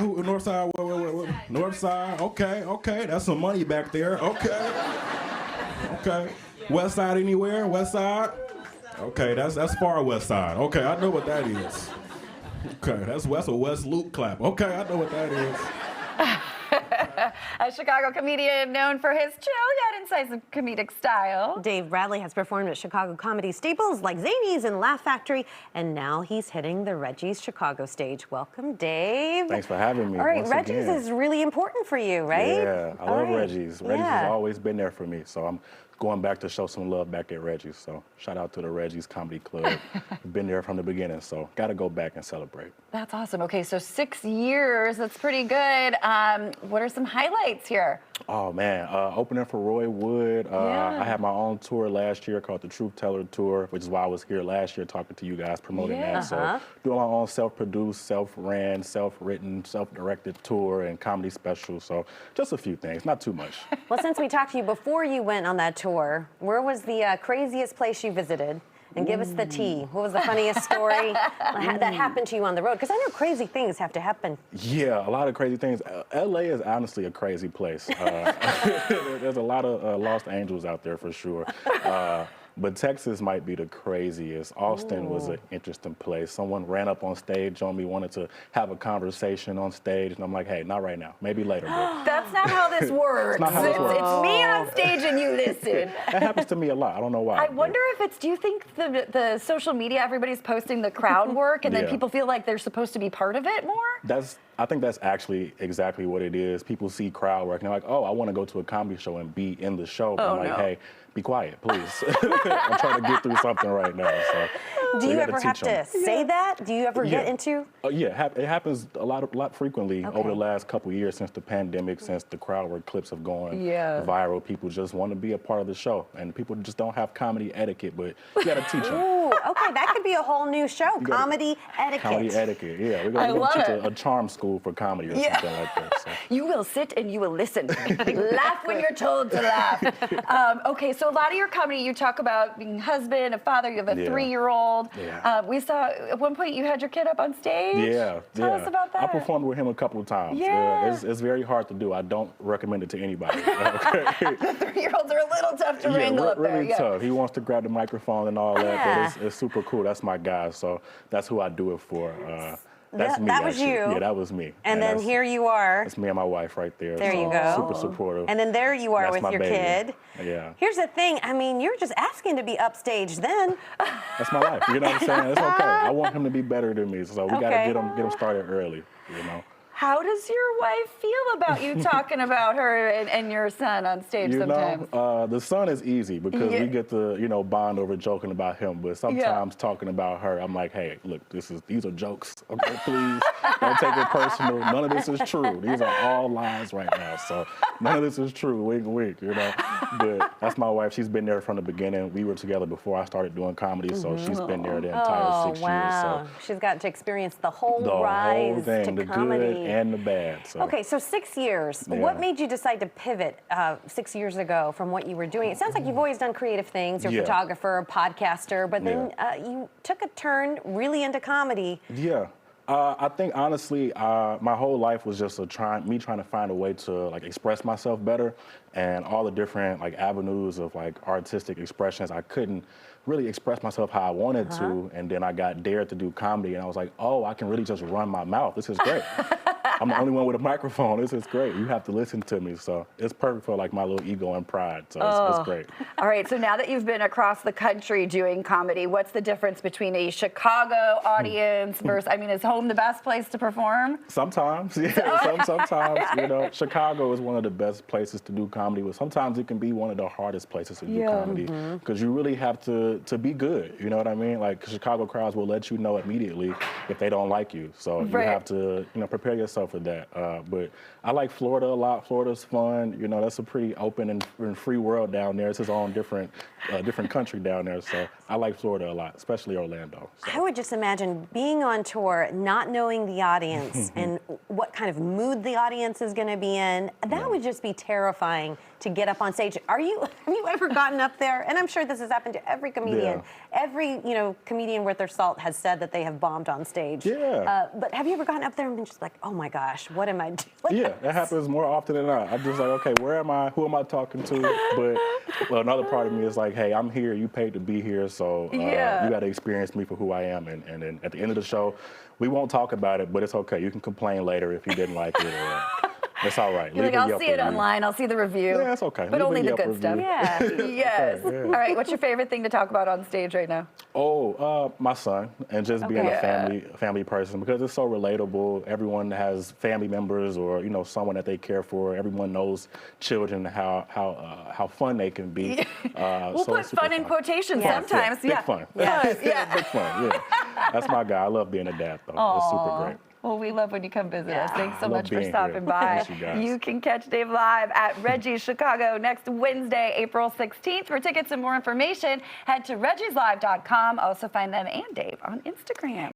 side? Who? North side? What? North side. Okay. That's some money back there. Okay. West side anywhere? West side? Okay, that's far west side. Okay, I know what that is. Okay, that's a West Loop clap. Okay, I know what that is. A Chicago comedian known for his chill yet incisive comedic style. Dave Bradley has performed at Chicago comedy staples like Zanies and Laugh Factory, and now he's hitting the Reggie's Chicago stage. Welcome, Dave. Thanks for having me. All right, once Reggie's again. is really important for you, right? Yeah, I love Reggie's. Reggie's Yeah. has always been there for me, so I'm going back to show some love back at Reggie's. So shout out to the Reggie's Comedy Club. Been there from the beginning, so got to go back and celebrate. That's awesome. Okay, so 6 years, that's pretty good. What are some highlights here? Oh man, opening for Roy Wood. I had my own tour last year called the Truth Teller Tour, which is why I was here last year talking to you guys, promoting that. So doing my own self-produced, self-ran, self-written, self-directed tour and comedy special. So just a few things, not too much. Well, since we talked to you before you went on that tour, where was the craziest place you visited? And give us the tea. What was the funniest story that happened to you on the road? Because I know crazy things have to happen. Yeah, a lot of crazy things. LA is honestly a crazy place. There's a lot of lost angels out there for sure. But Texas might be the craziest. Austin was an interesting place. Someone ran up on stage on me, wanted to have a conversation on stage, and I'm like, hey, not right now. Maybe later. But That's not how this works. not how this works. It's me on stage and you listen. that happens to me a lot. I don't know why. I wonder if it's, do you think the social media, everybody's posting the crowd work and then Yeah. people feel like they're supposed to be part of it more? I think that's actually exactly what it is. People see crowd work and they're like, oh, I want to go to a comedy show and be in the show. But I'm like, hey, be quiet, please. I'm trying to get through something right now. So Do you ever gotta have teach 'em. to say that? Do you ever get into? Yeah, it happens a lot frequently over the last couple of years since the pandemic, since the crowd work clips have gone viral. People just want to be a part of the show, and people just don't have comedy etiquette, but you got to teach them. Ooh, okay, that could be a whole new show, comedy etiquette. Comedy etiquette, yeah. We're going to teach a charm school for comedy or something like that. So. You will sit and you will listen. Laugh when you're told to laugh. Okay, so a lot of your comedy, you talk about being a husband, a father, you have a 3-year-old. Yeah. We saw at one point you had your kid up on stage. Yeah. Tell us about that. I performed with him a couple of times. Yeah. It's very hard to do. I don't recommend it to anybody. The 3-year-olds are a little tough to wrangle up there. Really tough. He wants to grab the microphone and all that, but it's super cool. That's my guy, so that's who I do it for. That's me. That was actually. you. Yeah, that was me. And then here you are. That's me and my wife right there. There so you go. Super supportive. And then there you are That's with my your baby. kid. Yeah. Here's the thing. I mean, you're just asking to be upstage then. That's my life. You know what I'm saying? It's okay. I want him to be better than me, so we got to get him started early. You know. How does your wife feel about you talking about her and your son on stage sometimes? The son is easy because we get to, bond over joking about him. But sometimes talking about her, I'm like, hey, look, these are jokes. Okay, please don't take it personal. None of this is true. These are all lies right now. So none of this is true. Wink, wink. But that's my wife. She's been there from the beginning. We were together before I started doing comedy, so she's been there the entire 6 years. So She's gotten to experience the whole the rise whole thing, to the comedy. good and the bad. So. Okay, so 6 years. Yeah. What made you decide to pivot 6 years ago from what you were doing? It sounds like you've always done creative things. You're a photographer, a podcaster, but then you took a turn really into comedy. Yeah. I think honestly, my whole life was just trying to find a way to express myself better, and all the different avenues of artistic expressions. I couldn't really express myself how I wanted to, and then I got dared to do comedy, and I was like, oh, I can really just run my mouth. This is great. I'm the only one with a microphone. This is great. You have to listen to me, so it's perfect for my little ego and pride. So it's great. All right, so now that you've been across the country doing comedy, what's the difference between a Chicago audience versus, is home the best place to perform? Sometimes, yeah. Sometimes, Chicago is one of the best places to do comedy, but sometimes it can be one of the hardest places to do comedy because you really have to be good. You know what I mean? Chicago crowds will let you know immediately if they don't like you. So you have to, prepare yourself for that. But I like Florida a lot. Florida's fun. That's a pretty open and free world down there. It's its own different country down there. So I like Florida a lot, especially Orlando. So. I would just imagine being on tour, not knowing the audience and what kind of mood the audience is going to be in. That would just be terrifying to get up on stage. Have you ever gotten up there? And I'm sure this has happened to every comedian. Yeah. Every comedian worth their salt has said that they have bombed on stage. Yeah. But have you ever gotten up there and been just like, oh my God, gosh, what am I doing? Yeah, that happens more often than not. I'm just like, okay, where am I? Who am I talking to? But another part of me is like, hey, I'm here. You paid to be here, so you got to experience me for who I am. And then at the end of the show, we won't talk about it, but it's okay. You can complain later if you didn't like it. Or, it's all right. You're like, I'll see it online. I'll see the review. Yeah, it's okay. But Leave only a the Yelp good review. stuff. Yeah. Yes. Okay, yeah. All right. What's your favorite thing to talk about on stage right now? Oh, my son, and just being Okay. a family person, because it's so relatable. Everyone has family members or someone that they care for. Everyone knows children, how fun they can be. We'll so put it's super fun in quotations Yeah. sometimes. Big Yeah. fun. Yeah. Big fun. Yeah, that's my guy. I love being a dad though. It's super great. Well, we love when you come visit us. Thanks so I love much for being stopping here. by. Thanks, you guys. You can catch Dave live at Reggie's Chicago next Wednesday, April 16th. For tickets and more information, head to reggieslive.com. Also find them and Dave on Instagram.